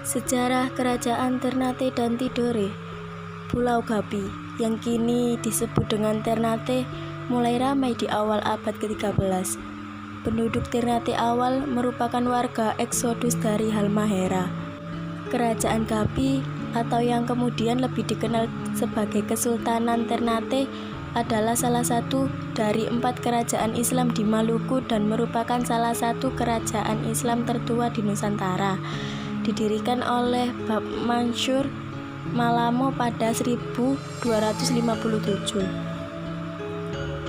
Sejarah Kerajaan Ternate dan Tidore. Pulau Gapi, yang kini disebut dengan Ternate, mulai ramai di awal abad ke-13. Penduduk Ternate awal merupakan warga eksodus dari Halmahera. Kerajaan Gapi, atau yang kemudian lebih dikenal sebagai Kesultanan Ternate, adalah salah satu dari 4 kerajaan Islam di Maluku dan merupakan salah satu kerajaan Islam tertua di Nusantara. Didirikan oleh Bab Mansur Malamo pada 1257.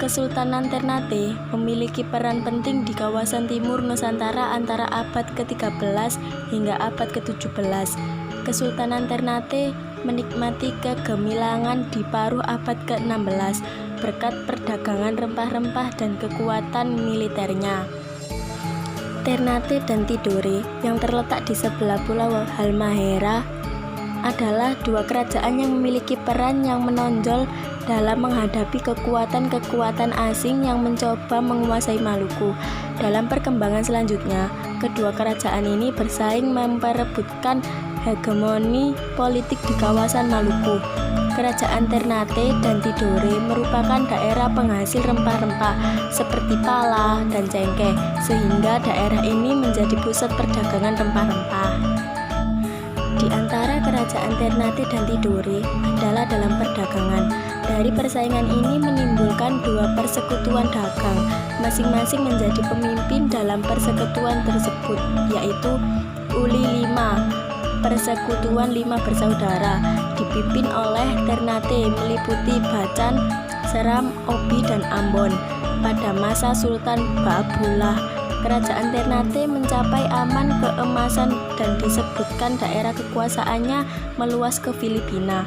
Kesultanan Ternate memiliki peran penting di kawasan timur Nusantara antara abad ke-13 hingga abad ke-17. Kesultanan Ternate menikmati kegemilangan di paruh abad ke-16 berkat perdagangan rempah-rempah dan kekuatan militernya. Ternate dan Tidore yang terletak di sebelah Pulau Halmahera adalah 2 kerajaan yang memiliki peran yang menonjol dalam menghadapi kekuatan-kekuatan asing yang mencoba menguasai Maluku. Dalam perkembangan selanjutnya, kedua kerajaan ini bersaing memperebutkan hegemoni politik di kawasan Maluku. Kerajaan Ternate dan Tidore merupakan daerah penghasil rempah-rempah seperti pala dan cengkeh, sehingga daerah ini menjadi pusat perdagangan rempah-rempah. Di antara kerajaan Ternate dan Tidore adalah dalam perdagangan. Dari persaingan ini menimbulkan 2 persekutuan dagang, masing-masing menjadi pemimpin dalam persekutuan tersebut, yaitu Uli 5. Persekutuan 5 bersaudara dipimpin oleh Ternate meliputi Bacan, Seram, Obi, dan Ambon. Pada masa Sultan Baabullah, kerajaan Ternate mencapai aman keemasan dan disebutkan daerah kekuasaannya meluas ke Filipina.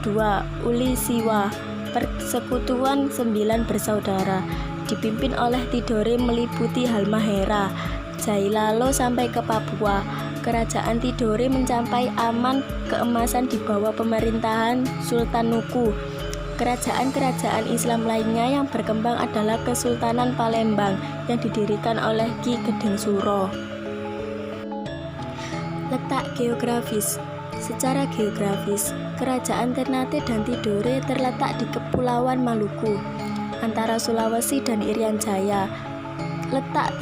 2. Uli Siwa, persekutuan 9 bersaudara dipimpin oleh Tidore meliputi Halmahera, Jailalo sampai ke Papua. Kerajaan Tidore mencapai aman keemasan di bawah pemerintahan Sultan Nuku. Kerajaan-kerajaan Islam lainnya yang berkembang adalah Kesultanan Palembang yang didirikan oleh Ki Gedeng Suro. Letak geografis. Secara geografis, Kerajaan Ternate dan Tidore terletak di Kepulauan Maluku, antara Sulawesi dan Irian Jaya. Letak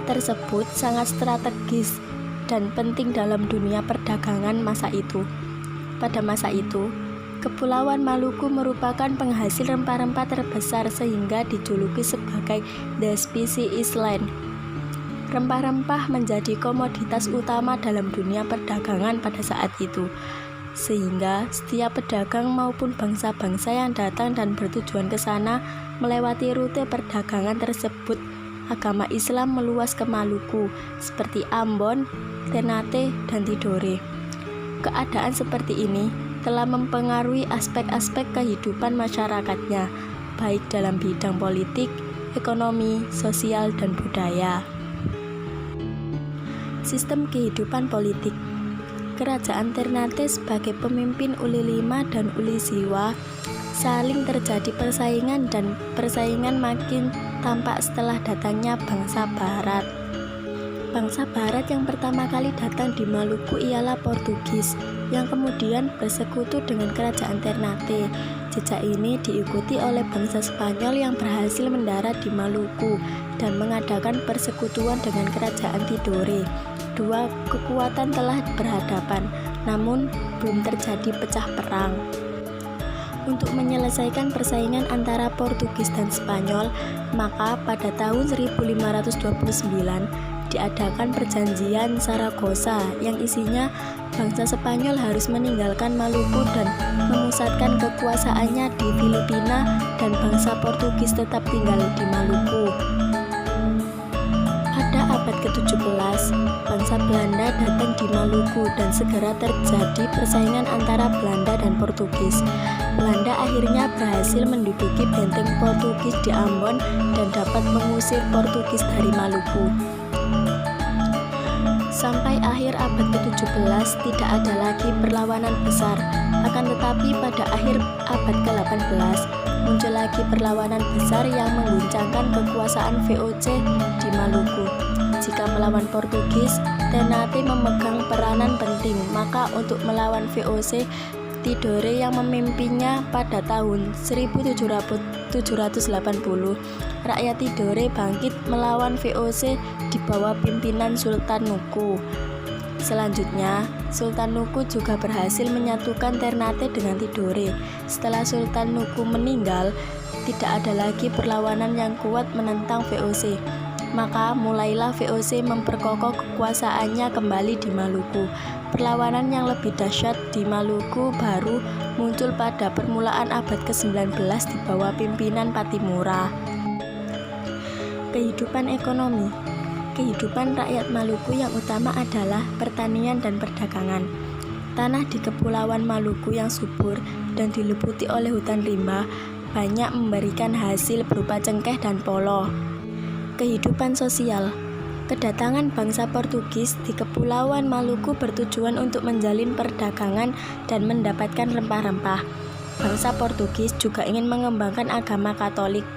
tersebut sangat strategis dan penting dalam dunia perdagangan masa itu. Pada masa itu, Kepulauan Maluku merupakan penghasil rempah-rempah terbesar sehingga dijuluki sebagai The Spice Island. Rempah-rempah menjadi komoditas utama dalam dunia perdagangan pada saat itu, sehingga setiap pedagang maupun bangsa-bangsa yang datang dan bertujuan ke sana melewati rute perdagangan tersebut. Agama Islam meluas ke Maluku, seperti Ambon, Ternate, dan Tidore. Keadaan seperti ini telah mempengaruhi aspek-aspek kehidupan masyarakatnya, baik dalam bidang politik, ekonomi, sosial, dan budaya. Sistem kehidupan politik. Kerajaan Ternate sebagai pemimpin Uli 5 dan Uli Siwa saling terjadi persaingan dan persaingan makin tampak setelah datangnya bangsa Barat. Bangsa Barat yang pertama kali datang di Maluku ialah Portugis, yang kemudian bersekutu dengan kerajaan Ternate. Jejak ini diikuti oleh bangsa Spanyol yang berhasil mendarat di Maluku dan mengadakan persekutuan dengan kerajaan Tidore. 2 kekuatan telah berhadapan, namun belum terjadi pecah perang. Untuk menyelesaikan persaingan antara Portugis dan Spanyol, maka pada tahun 1529 diadakan perjanjian Saragossa yang isinya bangsa Spanyol harus meninggalkan Maluku dan memusatkan kekuasaannya di Filipina dan bangsa Portugis tetap tinggal di Maluku. Pada abad ke-17, bangsa Belanda datang di Maluku dan segera terjadi persaingan antara Belanda dan Portugis. Belanda akhirnya berhasil menduduki benteng Portugis di Ambon dan dapat mengusir Portugis dari Maluku. Sampai akhir abad ke-17 tidak ada lagi perlawanan besar. Akan tetapi pada akhir abad ke-18 muncul lagi perlawanan besar yang mengguncangkan kekuasaan VOC di Maluku. jika melawan Portugis, Ternate memegang peranan penting. Maka untuk melawan VOC, Tidore yang memimpinnya pada tahun 1780, rakyat Tidore bangkit melawan VOC di bawah pimpinan Sultan Nuku. Selanjutnya, Sultan Nuku juga berhasil menyatukan Ternate dengan Tidore. Setelah Sultan Nuku meninggal, tidak ada lagi perlawanan yang kuat menentang VOC. Maka mulailah VOC memperkokoh kekuasaannya kembali di Maluku. Perlawanan yang lebih dahsyat di Maluku baru muncul pada permulaan abad ke-19 di bawah pimpinan Patimura. Kehidupan ekonomi. Kehidupan rakyat Maluku yang utama adalah pertanian dan perdagangan. Tanah di Kepulauan Maluku yang subur dan diliputi oleh hutan rimba banyak memberikan hasil berupa cengkeh dan polo. Kehidupan sosial. Kedatangan bangsa Portugis di Kepulauan Maluku bertujuan untuk menjalin perdagangan dan mendapatkan rempah-rempah. Bangsa Portugis juga ingin mengembangkan agama Katolik.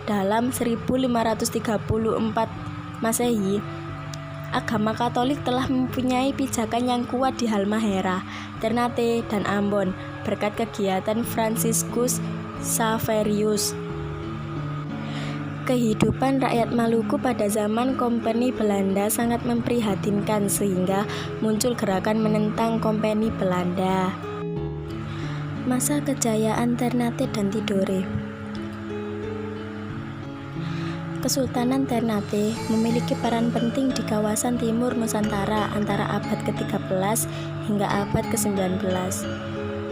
Dalam 1534 Masehi, agama Katolik telah mempunyai pijakan yang kuat di Halmahera, Ternate, dan Ambon berkat kegiatan Franciscus Xaverius. Kehidupan rakyat Maluku pada zaman Kompeni Belanda sangat memprihatinkan sehingga muncul gerakan menentang Kompeni Belanda. Masa kejayaan Ternate dan Tidore. Kesultanan Ternate memiliki peran penting di kawasan timur Nusantara antara abad ke-13 hingga abad ke-19.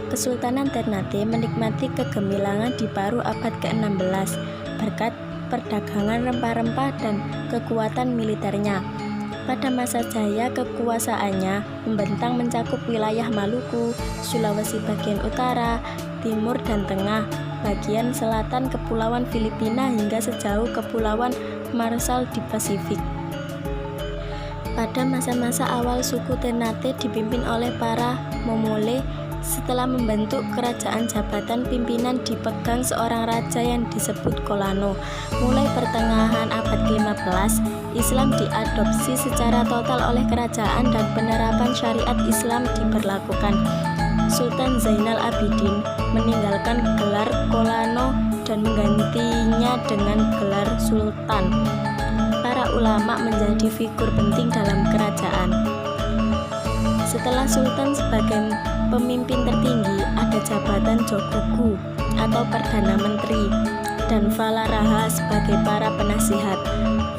Kesultanan Ternate menikmati kegemilangan di paruh abad ke-16 berkat perdagangan rempah-rempah dan kekuatan militernya. Pada masa jaya kekuasaannya membentang mencakup wilayah Maluku, Sulawesi bagian utara, timur dan tengah, bagian selatan Kepulauan Filipina hingga sejauh Kepulauan Marshall di Pasifik. Pada masa-masa awal suku Ternate dipimpin oleh para Momole. Setelah membentuk kerajaan, jabatan pimpinan dipegang seorang raja yang disebut Kolano. Mulai pertengahan abad ke-15, Islam diadopsi secara total oleh kerajaan dan penerapan syariat Islam diberlakukan. Sultan Zainal Abidin meninggalkan gelar Kolano dan menggantinya dengan gelar Sultan. Para ulama menjadi figur penting dalam kerajaan. Setelah Sultan sebagai pemimpin tertinggi, ada jabatan Jogoku atau Perdana Menteri dan Valaraha sebagai para penasihat.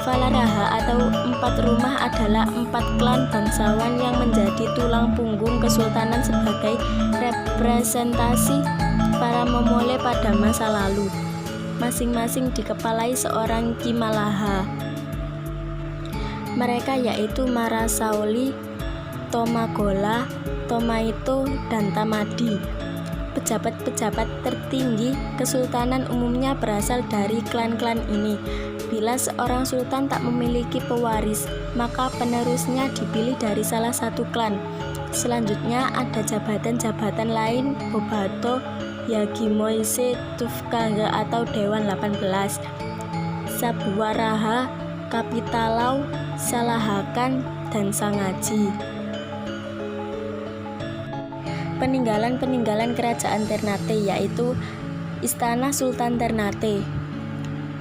Valaraha atau empat rumah adalah empat klan bangsawan yang menjadi tulang punggung kesultanan sebagai representasi para Momole pada masa lalu. Masing-masing dikepalai seorang Kimalaha. Mereka yaitu Marasauli, Tomagola, Tomaito, dan Tamadi. Pejabat-pejabat tertinggi kesultanan umumnya berasal dari klan-klan ini. Bila seorang sultan tak memiliki pewaris, maka penerusnya dipilih dari salah satu klan. Selanjutnya ada jabatan-jabatan lain, Bobato, Yagimoise, Tufkanga atau Dewan 18, Sabuwaraha, Kapitalau, Salahakan, dan Sangaji. Peninggalan-peninggalan kerajaan Ternate yaitu Istana Sultan Ternate,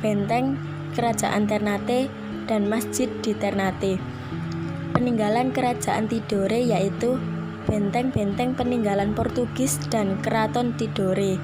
Benteng Kerajaan Ternate, dan Masjid di Ternate. Peninggalan kerajaan Tidore yaitu benteng-benteng peninggalan Portugis dan Keraton Tidore.